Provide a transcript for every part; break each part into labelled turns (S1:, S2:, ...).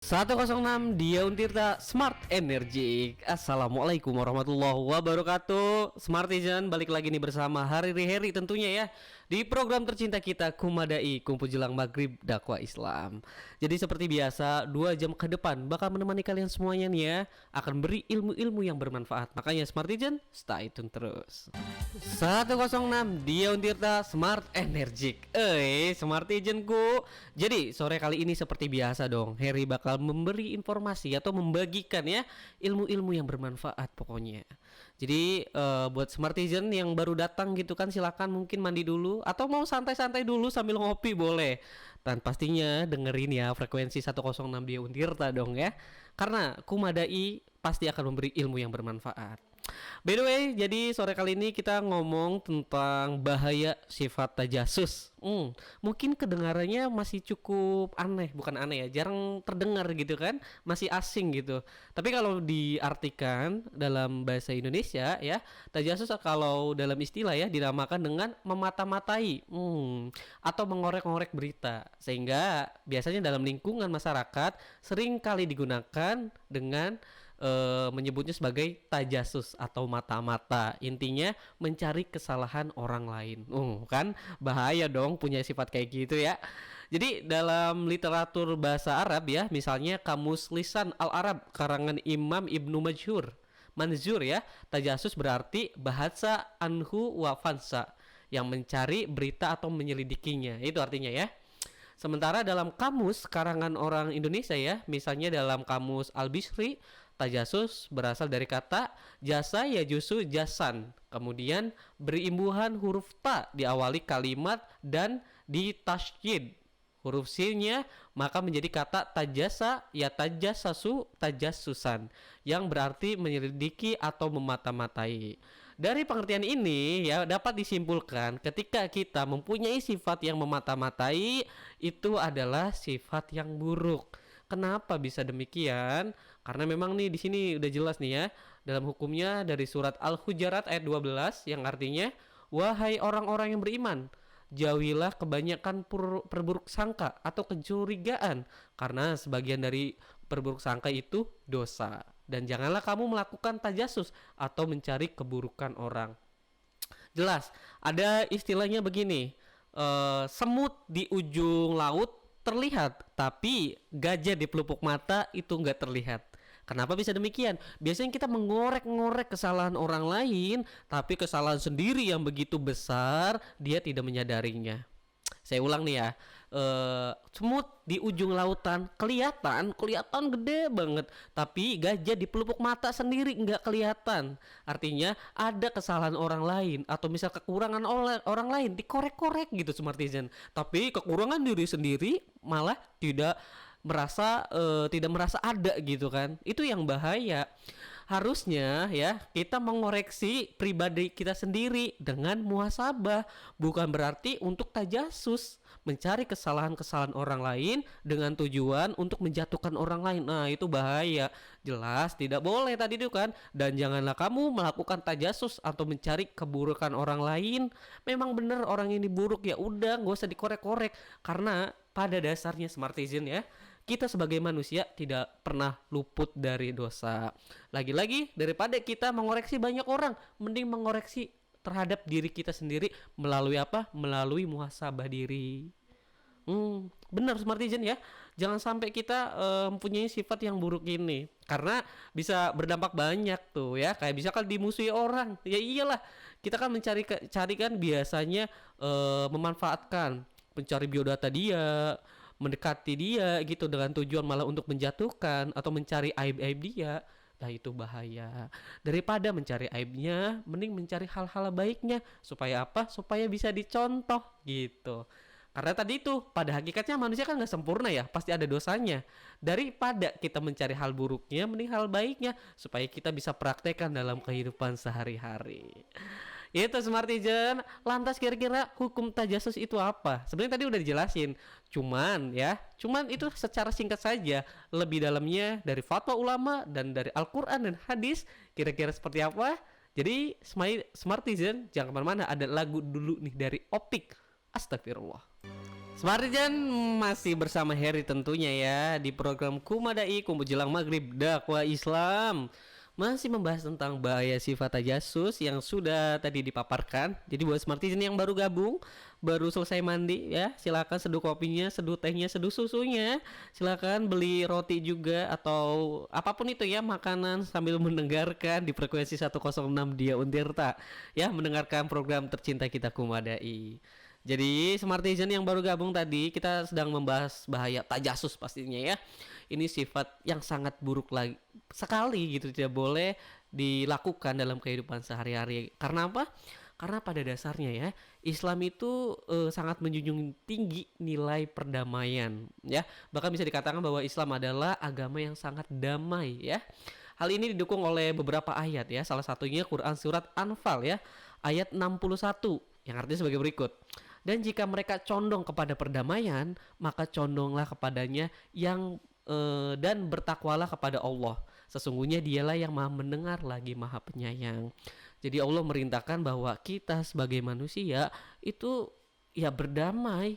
S1: 106 Dia Untirta Smart Energy. Assalamualaikum warahmatullahi wabarakatuh. Smartizen balik lagi nih bersama Hari Heri tentunya ya, di program tercinta kita Kumadai, Kumpu Jelang Maghrib Dakwah Islam. Jadi seperti biasa 2 jam ke depan bakal menemani kalian semuanya nih ya, akan beri ilmu-ilmu yang bermanfaat. Makanya Smartizen stay tune terus. 106 Dia Untirta Smart Energy. Smartizenku. Jadi sore kali ini seperti biasa dong, Heri bakal memberi informasi atau membagikan ya ilmu-ilmu yang bermanfaat pokoknya. Jadi buat Smartizen yang baru datang gitu kan, silakan mungkin mandi dulu atau mau santai-santai dulu sambil ngopi boleh. Dan pastinya dengerin ya frekuensi 106 Dia Untirta dong ya, karena Kumadai pasti akan memberi ilmu yang bermanfaat. By the way, jadi sore kali ini kita ngomong tentang bahaya sifat tajasus. Mungkin kedengarannya masih cukup aneh, bukan aneh ya, jarang terdengar gitu kan, masih asing gitu. Tapi kalau diartikan dalam bahasa Indonesia ya, tajasus kalau dalam istilah ya dinamakan dengan memata-matai, atau mengorek-ngorek berita. Sehingga biasanya dalam lingkungan masyarakat sering kali digunakan dengan menyebutnya sebagai tajasus atau mata-mata. Intinya mencari kesalahan orang lain. Kan bahaya dong punya sifat kayak gitu ya. Jadi dalam literatur bahasa Arab ya, misalnya Kamus Lisan Al-Arab karangan Imam Ibnu Manzur ya, tajasus berarti bahasa anhu wa fansa, yang mencari berita atau menyelidikinya. Itu artinya ya. Sementara dalam kamus karangan orang Indonesia ya, misalnya dalam Kamus Al-Bishri, tajasus berasal dari kata jasa yajusu jasan, kemudian berimbuhan huruf ta diawali kalimat dan ditasydid huruf sin-nya, maka menjadi kata tajasa ya tajasasu tajasusan, yang berarti menyelidiki atau memata-matai. Dari pengertian ini ya dapat disimpulkan ketika kita mempunyai sifat yang memata-matai, itu adalah sifat yang buruk. Kenapa bisa demikian? Karena memang nih di sini udah jelas nih ya dalam hukumnya dari surat Al-Hujurat ayat 12 yang artinya, wahai orang-orang yang beriman, jauhilah kebanyakan perburuk sangka atau kecurigaan, karena sebagian dari perburuk sangka itu dosa. Dan janganlah kamu melakukan tajasus atau mencari keburukan orang. Jelas, ada istilahnya begini, semut di ujung laut terlihat, tapi gajah di pelupuk mata itu nggak terlihat. Kenapa bisa demikian? Biasanya kita mengorek-ngorek kesalahan orang lain, tapi kesalahan sendiri yang begitu besar dia tidak menyadarinya. Saya ulang nih ya, semut di ujung lautan kelihatan gede banget, tapi gajah di pelupuk mata sendiri nggak kelihatan. Artinya ada kesalahan orang lain atau misal kekurangan orang lain dikorek-korek gitu Smartizen, tapi kekurangan diri sendiri malah tidak merasa ada gitu kan. Itu yang bahaya. Harusnya ya kita mengoreksi pribadi kita sendiri dengan muhasabah, bukan berarti untuk tajasus, mencari kesalahan-kesalahan orang lain dengan tujuan untuk menjatuhkan orang lain. Nah, itu bahaya. Jelas tidak boleh tadi itu kan. Dan janganlah kamu melakukan tajasus atau mencari keburukan orang lain. Memang benar orang ini buruk, ya udah nggak usah dikorek-korek, karena pada dasarnya Smartizen ya, kita sebagai manusia tidak pernah luput dari dosa. Lagi-lagi daripada kita mengoreksi banyak orang, mending mengoreksi terhadap diri kita sendiri melalui apa? Melalui muhasabah diri. Benar Smartizen ya. Jangan sampai kita mempunyai sifat yang buruk ini, karena bisa berdampak banyak tuh ya. Kayak bisa kan dimusuhi orang. Ya iyalah, kita kan cari kan biasanya memanfaatkan, mencari biodata dia, mendekati dia gitu dengan tujuan malah untuk menjatuhkan atau mencari aib-aib dia. Nah, itu bahaya. Daripada mencari aibnya, mending mencari hal-hal baiknya. Supaya apa? Supaya bisa dicontoh gitu. Karena tadi itu pada hakikatnya manusia kan nggak sempurna ya, pasti ada dosanya. Daripada kita mencari hal buruknya, mending hal baiknya supaya kita bisa praktekkan dalam kehidupan sehari-hari. Itu Smartizen. Lantas kira-kira hukum tajasus itu apa? Sebenarnya tadi udah dijelasin. Cuman itu secara singkat saja. Lebih dalamnya dari fatwa ulama dan dari Al-Quran dan hadis, kira-kira seperti apa? Jadi Smartizen jangan kemana-mana, ada lagu dulu nih dari Opik. Astagfirullah. Smartijan masih bersama Harry tentunya ya di program Kumadai Kumpu Jelang Maghrib Dakwah Islam. Masih membahas tentang bahaya sifat tajasus yang sudah tadi dipaparkan. Jadi buat Smartijan yang baru gabung, baru selesai mandi ya, silakan seduh kopinya, seduh tehnya, seduh susunya. Silakan beli roti juga atau apapun itu ya, makanan sambil mendengarkan di frekuensi 106 Dia Untirta ya, mendengarkan program tercinta kita Kumadai. Jadi Smartizen yang baru gabung tadi, kita sedang membahas bahaya tajasus pastinya ya. Ini sifat yang sangat buruk lagi sekali gitu, tidak boleh dilakukan dalam kehidupan sehari-hari. Karena apa? Karena pada dasarnya ya, Islam itu sangat menjunjung tinggi nilai perdamaian ya. Bahkan bisa dikatakan bahwa Islam adalah agama yang sangat damai ya. Hal ini didukung oleh beberapa ayat ya. Salah satunya Quran surat Anfal ya, ayat 61 yang artinya sebagai berikut. Dan jika mereka condong kepada perdamaian, maka condonglah kepadanya yang dan bertakwalah kepada Allah. Sesungguhnya dialah yang maha mendengar lagi maha penyayang. Jadi Allah merintahkan bahwa kita sebagai manusia itu ya berdamai.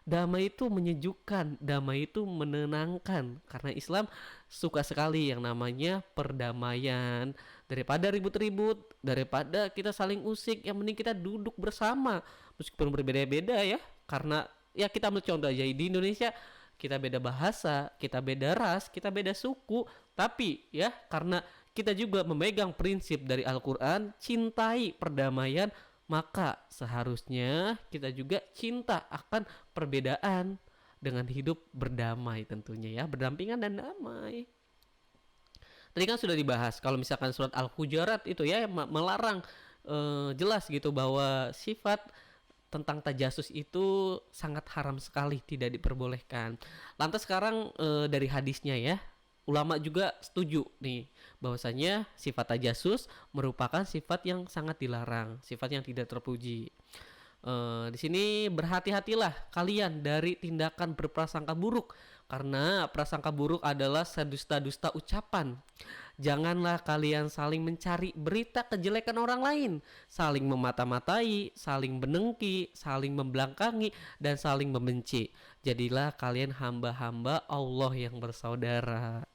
S1: Damai itu menyejukkan, damai itu menenangkan. Karena Islam suka sekali yang namanya perdamaian. Daripada ribut-ribut, daripada kita saling usik, yang mending kita duduk bersama meskipun berbeda-beda ya. Karena ya kita ambil contoh aja di Indonesia, kita beda bahasa, kita beda ras, kita beda suku, tapi ya karena kita juga memegang prinsip dari Al-Quran, cintai perdamaian, maka seharusnya kita juga cinta akan perbedaan dengan hidup berdamai tentunya ya, berdampingan dan damai. Tadi kan sudah dibahas kalau misalkan surat Al-Hujurat itu ya melarang jelas gitu bahwa sifat tentang tajasus itu sangat haram sekali, tidak diperbolehkan. Lantas sekarang dari hadisnya ya, ulama juga setuju nih bahwasanya sifat tajasus merupakan sifat yang sangat dilarang, sifat yang tidak terpuji. Di sini berhati-hatilah kalian dari tindakan berprasangka buruk, karena prasangka buruk adalah sedusta-dusta ucapan. Janganlah kalian saling mencari berita kejelekan orang lain, saling memata-matai, saling menengki, saling membelakangi, dan saling membenci. Jadilah kalian hamba-hamba Allah yang bersaudara.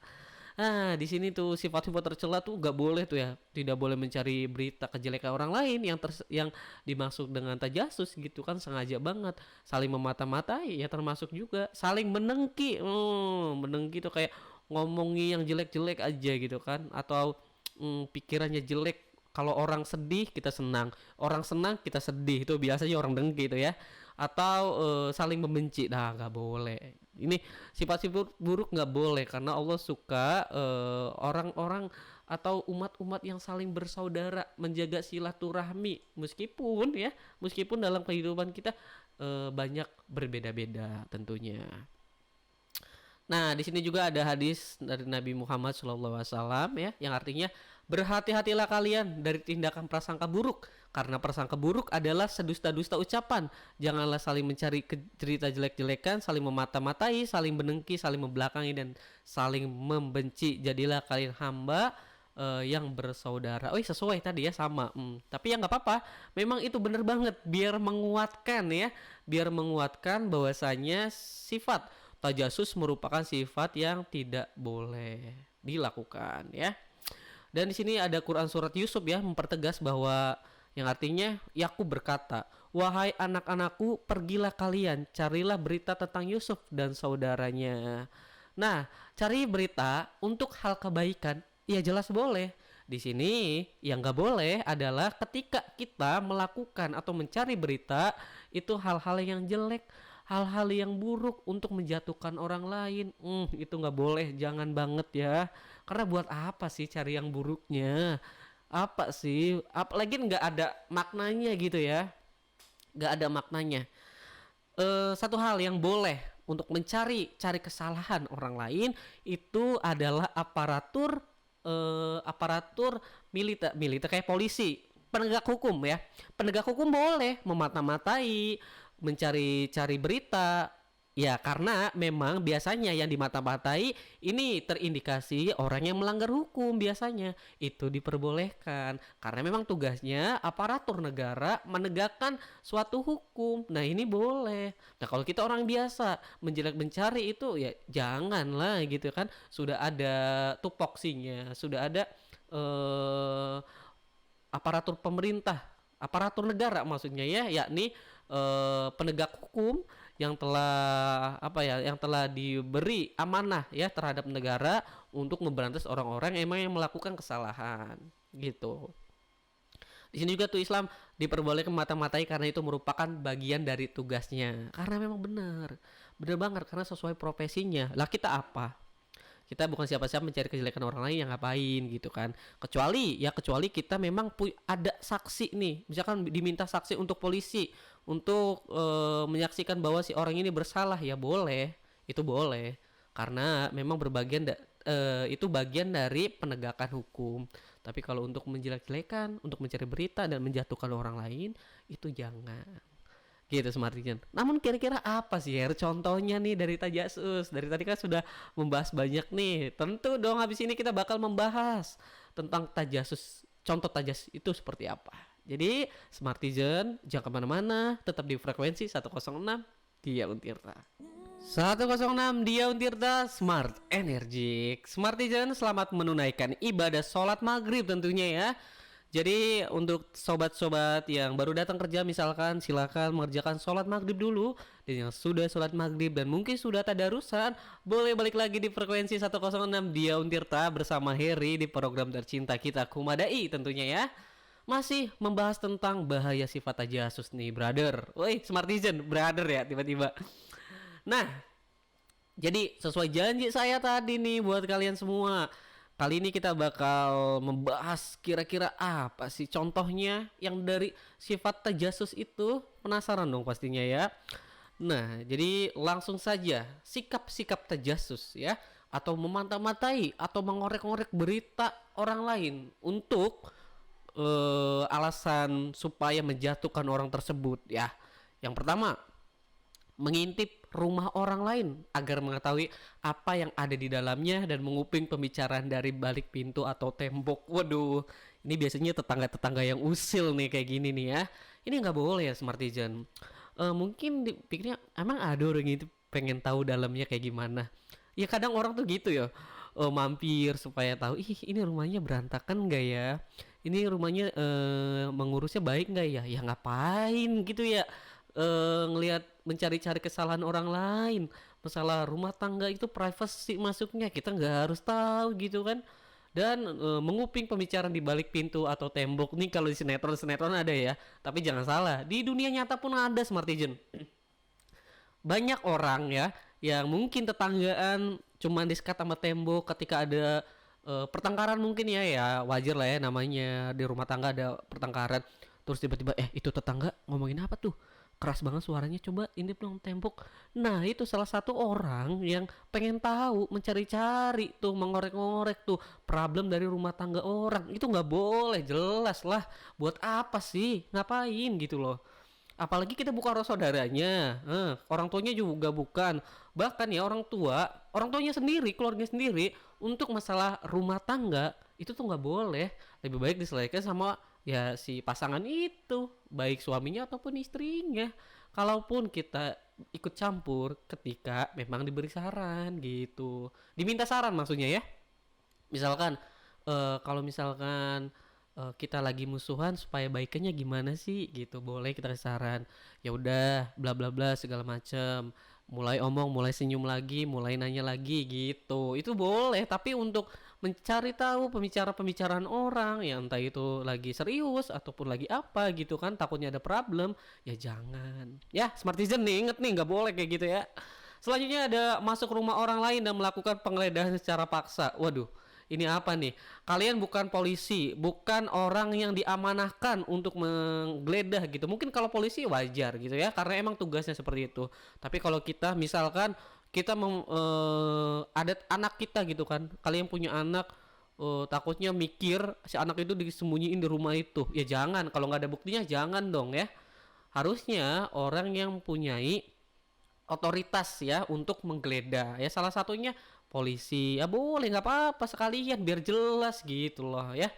S1: Nah, di sini tuh sifat-sifat tercela tuh gak boleh tuh ya. Tidak boleh mencari berita kejelekan orang lain yang dimaksud dengan tajasus gitu kan, sengaja banget. Saling memata-matai ya termasuk juga. Saling menengki. Menengki tuh kayak ngomongi yang jelek-jelek aja gitu kan, atau pikirannya jelek. Kalau orang sedih kita senang, orang senang kita sedih, itu biasanya orang dengki itu ya. Atau saling membenci, nah nggak boleh. Ini sifat-sifat buruk nggak boleh, karena Allah suka orang-orang atau umat-umat yang saling bersaudara, menjaga silaturahmi, meskipun dalam kehidupan kita banyak berbeda-beda tentunya. Nah, di sini juga ada hadis dari Nabi Muhammad SAW ya, yang artinya berhati-hatilah kalian dari tindakan prasangka buruk, karena prasangka buruk adalah sedusta-dusta ucapan. Janganlah saling mencari cerita jelek-jelekan, saling memata-matai, saling menengki, saling membelakangi, dan saling membenci. Jadilah kalian hamba yang bersaudara. Oh, sesuai tadi ya, sama. Tapi ya nggak apa-apa. Memang itu benar banget, biar menguatkan ya, biar menguatkan bahwasanya sifat tajasus merupakan sifat yang tidak boleh dilakukan ya. Dan di sini ada Quran surat Yusuf ya, mempertegas bahwa yang artinya Yakub berkata, wahai anak-anakku, pergilah kalian, carilah berita tentang Yusuf dan saudaranya. Nah, cari berita untuk hal kebaikan ya jelas boleh. Di sini yang nggak boleh adalah ketika kita melakukan atau mencari berita itu hal-hal yang jelek, hal-hal yang buruk untuk menjatuhkan orang lain. Itu nggak boleh, jangan banget ya. Karena buat apa sih cari yang buruknya? Apa sih? Apalagi nggak ada maknanya gitu ya. Nggak ada maknanya. Satu hal yang boleh untuk mencari kesalahan orang lain itu adalah aparatur militer kayak polisi, penegak hukum ya. Penegak hukum boleh memata-matai, mencari berita Ya, karena memang biasanya yang dimata-matai ini terindikasi orang yang melanggar hukum biasanya. Itu diperbolehkan karena memang tugasnya aparatur negara menegakkan suatu hukum. Nah, ini boleh. Nah, kalau kita orang biasa menjelek mencari itu ya janganlah gitu kan. Sudah ada tupoksinya, sudah ada eh aparatur pemerintah, aparatur negara maksudnya ya, yakni penegak hukum yang telah apa ya, yang telah diberi amanah ya terhadap negara untuk memberantas orang-orang emang yang melakukan kesalahan gitu. Di sini juga tuh Islam diperbolehkan mata-matai karena itu merupakan bagian dari tugasnya. Karena memang benar, benar banget karena sesuai profesinya. Lah kita apa? Kita bukan siapa-siapa mencari kejelekan orang lain yang ngapain gitu kan, kecuali kita memang ada saksi nih, misalkan diminta saksi untuk polisi untuk menyaksikan bahwa si orang ini bersalah, ya boleh, itu boleh karena memang itu bagian dari penegakan hukum. Tapi kalau untuk menjelek-jelekan, untuk mencari berita dan menjatuhkan orang lain, itu jangan gitu Smartijan. Namun kira-kira apa sih Her contohnya nih dari Tajasus? Dari tadi kan sudah membahas banyak nih. Tentu dong habis ini kita bakal membahas tentang Tajasus. Contoh Tajasus itu seperti apa. Jadi Smartijan jangan kemana-mana, tetap di frekuensi 106 Dia Untirta. 106 Dia Untirta Smart Energik. Smartijan selamat menunaikan ibadah sholat maghrib tentunya ya. Jadi untuk sobat-sobat yang baru datang kerja misalkan silakan mengerjakan sholat maghrib dulu. Dan yang sudah sholat maghrib dan mungkin sudah tadarusan, boleh balik lagi di frekuensi 106 Dia Untirta bersama Heri di program tercinta kita Kumadai tentunya ya. Masih membahas tentang bahaya sifat tajasus nih brother. Woi Smartizen brother ya tiba-tiba. Nah, jadi sesuai janji saya tadi nih buat kalian semua, kali ini kita bakal membahas kira-kira apa sih contohnya yang dari sifat tajasus itu. Penasaran dong pastinya ya. Nah, jadi langsung saja sikap-sikap tajasus ya, atau memantau-matai atau mengorek-ngorek berita orang lain untuk alasan supaya menjatuhkan orang tersebut ya. Yang pertama, mengintip rumah orang lain agar mengetahui apa yang ada di dalamnya dan menguping pembicaraan dari balik pintu atau tembok. Waduh, ini biasanya tetangga-tetangga yang usil nih kayak gini nih ya. Ini nggak boleh ya Smartijan. Mungkin dipikirnya emang ada orang itu pengen tahu dalamnya kayak gimana. Ya kadang orang tuh gitu ya. Mampir supaya tahu, ih ini rumahnya berantakan nggak ya? Ini rumahnya mengurusnya baik nggak ya? Ya ngapain gitu ya? Ngelihat mencari-cari kesalahan orang lain. Masalah rumah tangga itu privacy masuknya, kita nggak harus tahu gitu kan. Dan menguping pembicaraan di balik pintu atau tembok nih kalau di sinetron ada ya. Tapi jangan salah, di dunia nyata pun ada Smartizen. Banyak orang ya yang mungkin tetanggaan cuma disekat sama tembok ketika ada pertengkaran mungkin ya wajar lah ya, namanya di rumah tangga ada pertengkaran. Terus tiba-tiba itu tetangga ngomongin apa tuh, keras banget suaranya, coba intip dong tembok. Nah itu salah satu orang yang pengen tahu, mencari-cari tuh, mengorek-ngorek tuh problem dari rumah tangga orang. Itu nggak boleh, jelas lah. Buat apa sih, ngapain gitu loh. Apalagi kita bukan orang saudaranya, orang tuanya juga bukan. Bahkan ya orang tuanya sendiri, keluarga sendiri, untuk masalah rumah tangga itu tuh nggak boleh. Lebih baik diselesaikan sama ya si pasangan itu, baik suaminya ataupun istrinya. Kalaupun kita ikut campur ketika memang diberi saran gitu, diminta saran maksudnya ya. Misalkan kalau misalkan kita lagi musuhan supaya baikannya gimana sih gitu, boleh kita kasih saran. Ya udah bla bla bla segala macam, mulai omong, mulai senyum lagi, mulai nanya lagi gitu, itu boleh. Tapi untuk mencari tahu pembicaraan orang yang entah itu lagi serius ataupun lagi apa gitu kan, takutnya ada problem, ya jangan ya Smartizen nih, inget nih nggak boleh kayak gitu ya. Selanjutnya ada masuk rumah orang lain dan melakukan penggeledahan secara paksa. Waduh, ini apa nih? Kalian bukan polisi, bukan orang yang diamanahkan untuk menggeledah gitu. Mungkin kalau polisi wajar gitu ya, karena emang tugasnya seperti itu. Tapi kalau kita misalkan kita ada anak kita gitu kan, kalian punya anak, takutnya mikir si anak itu disembunyiin di rumah itu. Ya jangan, kalau nggak ada buktinya jangan dong ya. Harusnya orang yang punyai otoritas ya untuk menggeledah ya, salah satunya polisi ya, boleh nggak apa-apa sekalian biar jelas gitu loh ya.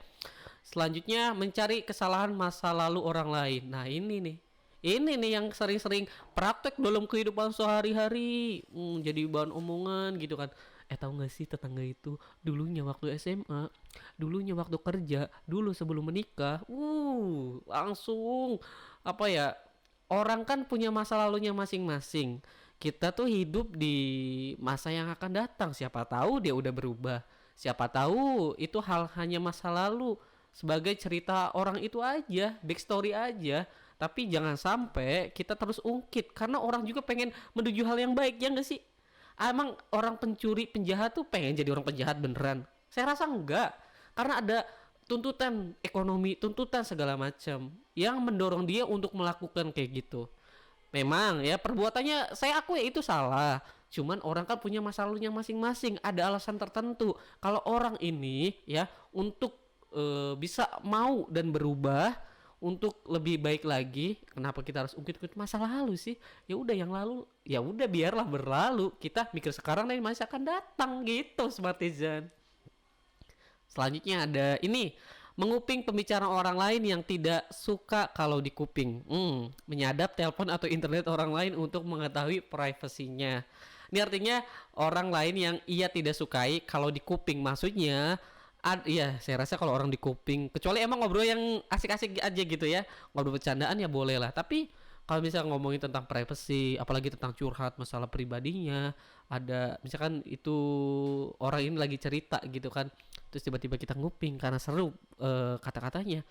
S1: Selanjutnya mencari kesalahan masa lalu orang lain. Nah ini nih yang sering-sering praktek dalam kehidupan sehari-hari, jadi bahan omongan gitu kan. Tahu nggak sih tetangga itu dulunya waktu SMA, dulunya waktu kerja, dulu sebelum menikah, langsung apa ya, orang kan punya masa lalunya masing-masing. Kita tuh hidup di masa yang akan datang. Siapa tahu dia udah berubah. Siapa tahu itu hal hanya masa lalu, sebagai cerita orang itu aja, backstory aja. Tapi jangan sampai kita terus ungkit karena orang juga pengen menuju hal yang baik, ya nggak sih? Emang orang pencuri penjahat tuh pengen jadi orang penjahat beneran? Saya rasa enggak, karena ada tuntutan ekonomi, tuntutan segala macam yang mendorong dia untuk melakukan kayak gitu. Memang ya perbuatannya saya akui itu salah. Cuman orang kan punya masa lalunya masing-masing, ada alasan tertentu. Kalau orang ini ya untuk bisa mau dan berubah untuk lebih baik lagi, kenapa kita harus ungkit-ungkit masa lalu sih? Ya udah yang lalu, ya udah biarlah berlalu. Kita mikir sekarang dan masih akan datang gitu, Smartizen. Selanjutnya ada ini, menguping pembicaraan orang lain yang tidak suka kalau dikuping. Menyadap telepon atau internet orang lain untuk mengetahui privasinya. Ini artinya orang lain yang ia tidak sukai kalau dikuping. Maksudnya, iya saya rasa kalau orang dikuping, kecuali emang ngobrol yang asik-asik aja gitu ya, ngobrol bercandaan ya boleh lah. Tapi kalau misalnya ngomongin tentang privacy, apalagi tentang curhat masalah pribadinya, ada misalkan itu orang ini lagi cerita gitu kan, terus tiba-tiba kita nguping karena seru kata-katanya,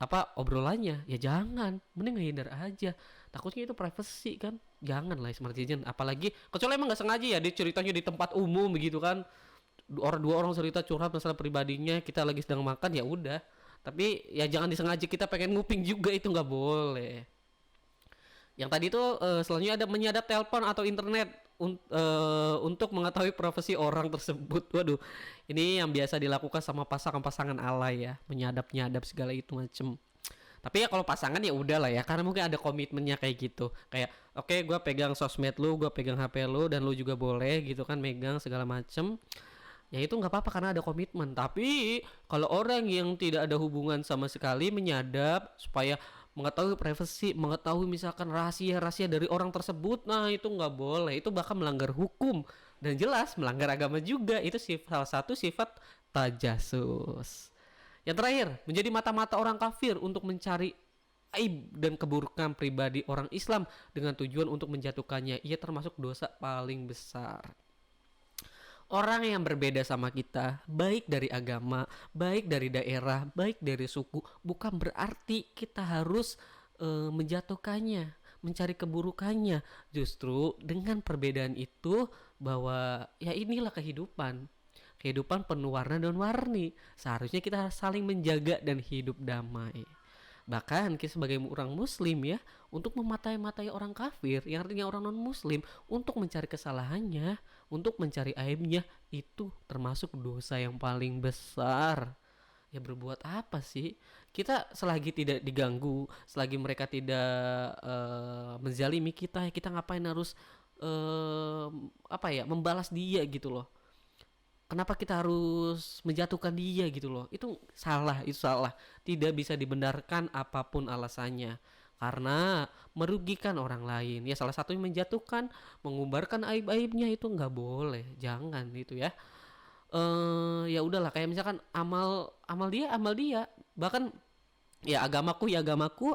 S1: apa obrolannya, ya jangan, mending ngehindar aja. Takutnya itu privacy kan, jangan lah smart agent. Apalagi kecuali emang nggak sengaja ya dia ceritanya di tempat umum begitu kan, dua orang cerita curhat masalah pribadinya, kita lagi sedang makan, ya udah. Tapi ya jangan disengaja kita pengen nguping juga, itu nggak boleh. Yang tadi tuh selanjutnya ada menyadap telepon atau internet untuk mengetahui profesi orang tersebut. Waduh, ini yang biasa dilakukan sama pasangan-pasangan alay ya, menyadap-nyadap segala itu macem. Tapi ya kalau pasangan ya udah lah ya, karena mungkin ada komitmennya kayak gitu. Kayak oke, gue pegang sosmed lu, gue pegang HP lu, dan lu juga boleh gitu kan megang segala macem. Ya itu nggak apa-apa karena ada komitmen. Tapi kalau orang yang tidak ada hubungan sama sekali menyadap supaya mengetahui privasi, mengetahui misalkan rahasia-rahasia dari orang tersebut, nah itu nggak boleh. Itu bahkan melanggar hukum dan jelas melanggar agama juga. Itu salah satu sifat tajasus. Yang terakhir, menjadi mata-mata orang kafir untuk mencari aib dan keburukan pribadi orang Islam dengan tujuan untuk menjatuhkannya. Ia termasuk dosa paling besar. Orang yang berbeda sama kita, baik dari agama, baik dari daerah, baik dari suku, bukan berarti kita harus menjatuhkannya, mencari keburukannya. Justru dengan perbedaan itu, bahwa ya inilah kehidupan. Kehidupan penuh warna dan warni. Seharusnya kita saling menjaga dan hidup damai. Bahkan kita sebagai orang muslim ya, untuk mematai-matai orang kafir, yang artinya orang non muslim, untuk mencari kesalahannya, untuk mencari aibnya, itu termasuk dosa yang paling besar. Ya berbuat apa sih? Kita selagi tidak diganggu, selagi mereka tidak menzalimi kita, kita ngapain harus membalas dia gitu loh. Kenapa kita harus menjatuhkan dia gitu loh? Itu salah, itu salah. Tidak bisa dibenarkan apapun alasannya. Karena merugikan orang lain. Ya salah satunya menjatuhkan, mengumbarkan aib-aibnya, itu nggak boleh. Jangan itu ya. Ya udahlah, kayak misalkan amal dia. Bahkan ya agamaku,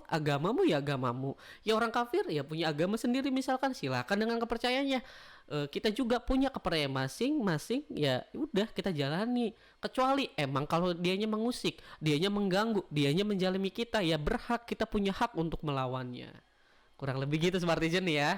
S1: agamamu ya agamamu. Ya orang kafir ya punya agama sendiri misalkan, silakan dengan kepercayaannya. Kita juga punya kepercayaan masing-masing, ya udah kita jalani. Kecuali emang kalau dianya mengusik, dianya mengganggu, dianya menjalimi kita, ya berhak, kita punya hak untuk melawannya. Kurang lebih gitu Smartizen ya.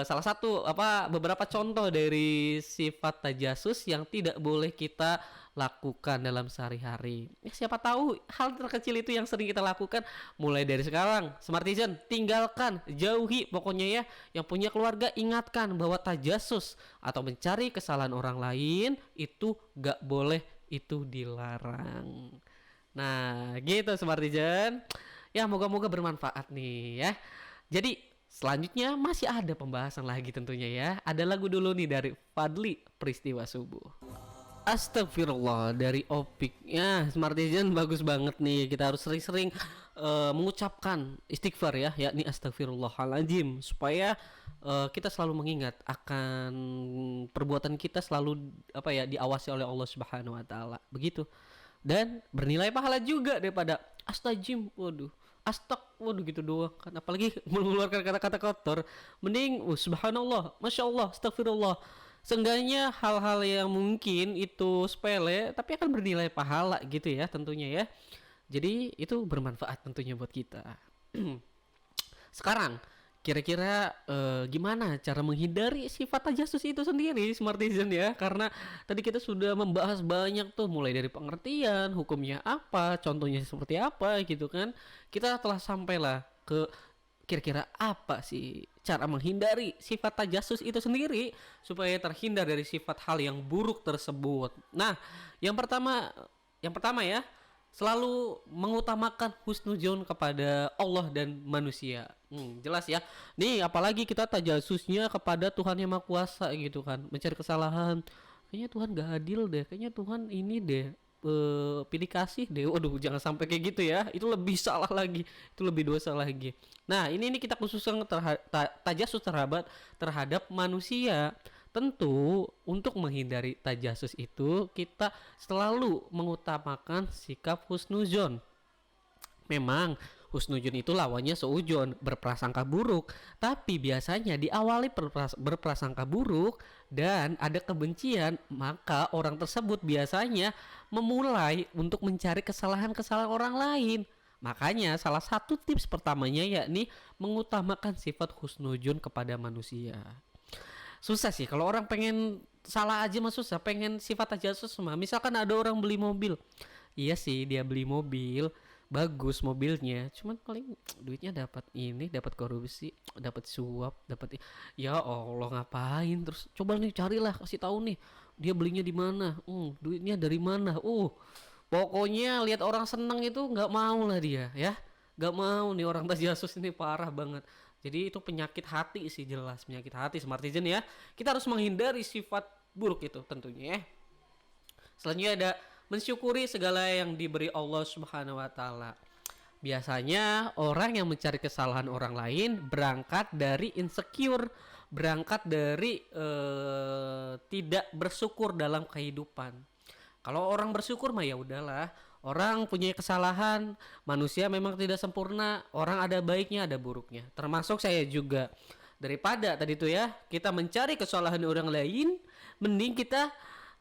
S1: Salah satu beberapa contoh dari sifat tajasus yang tidak boleh kita lakukan dalam sehari-hari. Ya, siapa tahu hal terkecil itu yang sering kita lakukan. Mulai dari sekarang, Smartizen, tinggalkan, jauhi pokoknya ya. Yang punya keluarga, ingatkan bahwa tajasus atau mencari kesalahan orang lain itu gak boleh, itu dilarang. Nah gitu Smartizen. Ya moga-moga bermanfaat nih ya. Jadi Selanjutnya masih ada pembahasan lagi tentunya ya. Ada lagu dulu nih dari Fadly, Peristiwa Subuh. Astagfirullah, dari Opik. Smartizen bagus banget nih. Kita harus sering-sering mengucapkan istighfar ya, yakni astagfirullahaladzim, supaya kita selalu mengingat akan perbuatan kita selalu diawasi oleh Allah Subhanahu wa taala. Begitu. Dan bernilai pahala juga daripada astagfirullah. Waduh. Waduh gitu doang kan, apalagi mengeluarkan kata-kata kotor. Mending subhanallah, masya Allah, astagfirullah. Seenggaknya hal-hal yang mungkin itu sepele tapi akan bernilai pahala gitu ya tentunya ya. Jadi itu bermanfaat tentunya buat kita. Sekarang kira-kira gimana cara menghindari sifat tajasus itu sendiri, Smartizen ya? Karena tadi kita sudah membahas banyak tuh, mulai dari pengertian, hukumnya apa, contohnya seperti apa gitu kan. Kita telah sampailah ke kira-kira apa sih cara menghindari sifat tajasus itu sendiri supaya terhindar dari sifat hal yang buruk tersebut. Nah, yang pertama ya, selalu mengutamakan husnuzon kepada Allah dan manusia. Jelas ya. Nih apalagi kita tajasusnya kepada Tuhan yang Maha Kuasa gitu kan, mencari kesalahan. Kayaknya Tuhan gak adil deh. Kayaknya Tuhan ini deh pilih kasih deh. Waduh, jangan sampai kayak gitu ya. Itu lebih salah lagi. Itu lebih dosa lagi. Nah, ini kita khususkan tajasus terhadap manusia. Tentu untuk menghindari tajasus itu kita selalu mengutamakan sikap husnuzon. Memang husnuzon itu lawannya seujon, berprasangka buruk. Tapi biasanya diawali berprasangka buruk dan ada kebencian, maka orang tersebut biasanya memulai untuk mencari kesalahan-kesalahan orang lain. Makanya salah satu tips pertamanya yakni mengutamakan sifat husnuzon kepada manusia. Susah sih kalau orang pengen salah aja mah susah, pengen sifat tajasus mah. Misalkan ada orang beli mobil, iya sih dia beli mobil bagus mobilnya, cuman paling duitnya dapat ini, dapat korupsi, dapat suap, dapat ya Allah, ngapain terus? Coba nih carilah, kasih tahu nih dia belinya di mana, duitnya dari mana, pokoknya lihat orang seneng itu nggak mau lah dia ya, nggak mau nih orang tajasus ini, parah banget. Jadi itu penyakit hati sih, jelas penyakit hati Smartizen ya. Kita harus menghindari sifat buruk itu tentunya ya. Selanjutnya ada mensyukuri segala yang diberi Allah Subhanahu wa taala. Biasanya orang yang mencari kesalahan orang lain berangkat dari insecure, berangkat dari tidak bersyukur dalam kehidupan. Kalau orang bersyukur mah ya udahlah. Orang punya kesalahan, manusia memang tidak sempurna, orang ada baiknya ada buruknya. Termasuk saya juga. Daripada tadi tuh ya, kita mencari kesalahan orang lain, mending kita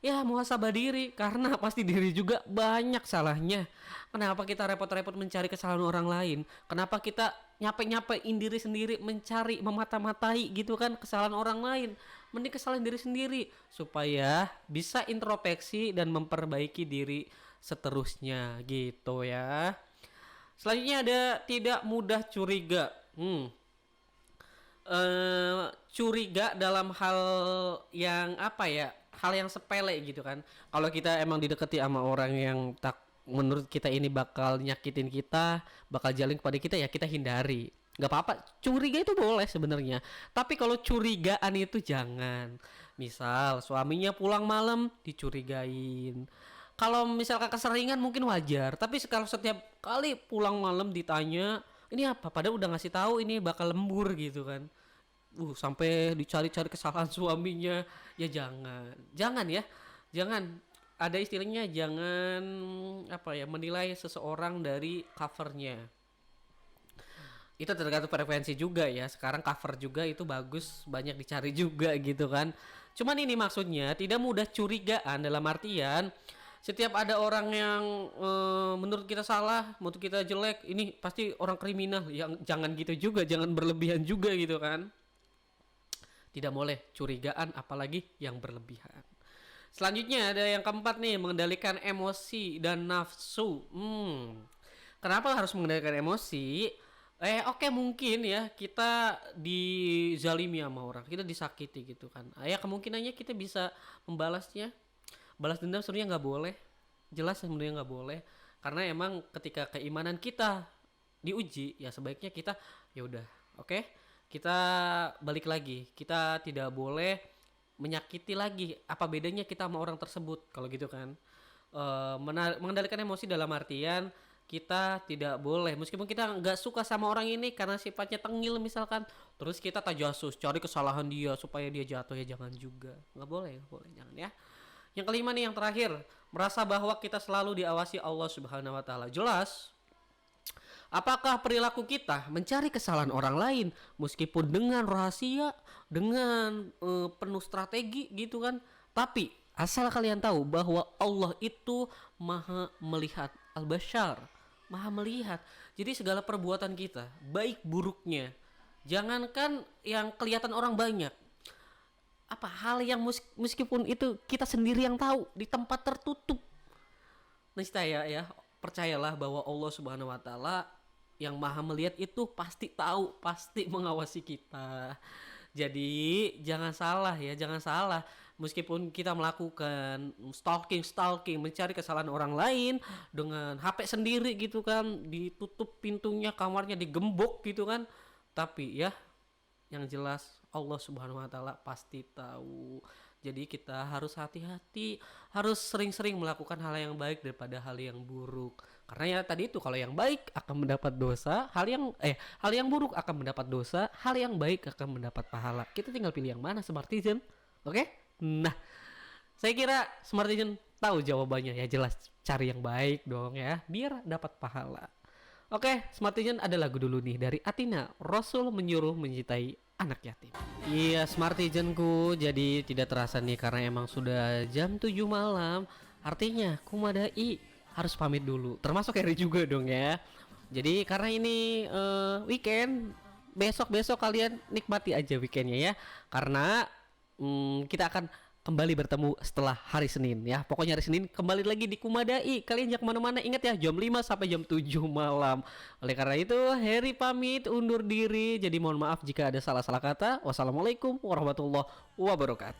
S1: ya muhasabah diri, karena pasti diri juga banyak salahnya. Kenapa kita repot-repot mencari kesalahan orang lain? Kenapa kita nyapain diri sendiri, mencari, memata-matai gitu kan kesalahan orang lain? Mending kesalahan diri sendiri supaya bisa introspeksi dan memperbaiki diri seterusnya gitu ya. Selanjutnya ada tidak mudah curiga. Curiga dalam hal yang apa ya, hal yang sepele gitu kan. Kalau kita emang didekati sama orang yang tak menurut kita ini bakal nyakitin kita, bakal jaling kepada kita, ya kita hindari. Gak apa-apa, curiga itu boleh sebenarnya. Tapi kalau curigaan itu jangan. Misal suaminya pulang malam dicurigain. Kalau misalkan keseringan mungkin wajar, tapi kalau setiap kali pulang malam ditanya ini apa, padahal udah ngasih tahu ini bakal lembur gitu kan, sampai dicari-cari kesalahan suaminya, ya jangan ya, jangan, ada istilahnya jangan menilai seseorang dari covernya. Itu tergantung frekuensi juga ya, sekarang cover juga itu bagus, banyak dicari juga gitu kan. Cuman ini maksudnya tidak mudah curigaan dalam artian setiap ada orang yang menurut kita salah, menurut kita jelek, ini pasti orang kriminal. Yang jangan gitu juga, jangan berlebihan juga gitu kan. Tidak boleh curigaan apalagi yang berlebihan. Selanjutnya ada yang keempat nih, mengendalikan emosi dan nafsu. Kenapa harus mengendalikan emosi? Oke, mungkin ya kita dizalimi sama orang, kita disakiti gitu kan. Ya kemungkinannya kita bisa membalasnya. Balas dendam sebenarnya nggak boleh, jelas sebenarnya nggak boleh, karena emang ketika keimanan kita diuji ya sebaiknya kita ya udah oke, kita balik lagi, kita tidak boleh menyakiti lagi. Apa bedanya kita sama orang tersebut kalau gitu kan? Mengendalikan emosi dalam artian kita tidak boleh, meskipun kita nggak suka sama orang ini karena sifatnya tengil misalkan, terus kita tajasus cari kesalahan dia supaya dia jatuh, ya jangan juga, nggak boleh, jangan ya. Yang kelima nih, yang terakhir, merasa bahwa kita selalu diawasi Allah Subhanahu wa taala. Jelas, apakah perilaku kita mencari kesalahan orang lain meskipun dengan rahasia, dengan penuh strategi gitu kan. Tapi asal kalian tahu bahwa Allah itu maha melihat, al-basyar, maha melihat. Jadi segala perbuatan kita, baik buruknya, jangankan yang kelihatan orang banyak, apa hal yang meskipun itu kita sendiri yang tahu di tempat tertutup, niscaya ya, percayalah bahwa Allah Subhanahu wa taala yang maha melihat itu pasti tahu, pasti mengawasi kita. Jadi jangan salah ya, jangan salah. Meskipun kita melakukan stalking, mencari kesalahan orang lain dengan HP sendiri gitu kan, ditutup pintunya, kamarnya digembok gitu kan, tapi ya yang jelas Allah Subhanahu wa taala pasti tahu. Jadi kita harus hati-hati, harus sering-sering melakukan hal yang baik daripada hal yang buruk. Karena ya tadi itu, kalau yang baik akan mendapat dosa, hal yang buruk akan mendapat dosa, hal yang baik akan mendapat pahala. Kita tinggal pilih yang mana, Smartizen. Oke? Nah, saya kira Smartizen tahu jawabannya ya, jelas cari yang baik dong ya, biar dapat pahala. Oke, Smartizen ada lagu dulu nih dari Athena, Rasul Menyuruh Mencintai Anak Yatim. Iya, Smartizenku, jadi tidak terasa nih karena emang sudah jam 7 malam. Artinya Kumadai harus pamit dulu, termasuk Harry juga dong ya. Jadi karena ini weekend, besok kalian nikmati aja weekendnya ya. Karena kita akan kembali bertemu setelah hari Senin ya. Pokoknya hari Senin kembali lagi di Kumadai. Kalian jangan kemana-mana, ingat ya, jam 5 sampai jam 7 malam. Oleh karena itu Harry pamit undur diri. Jadi mohon maaf jika ada salah-salah kata. Wassalamualaikum warahmatullahi wabarakatuh.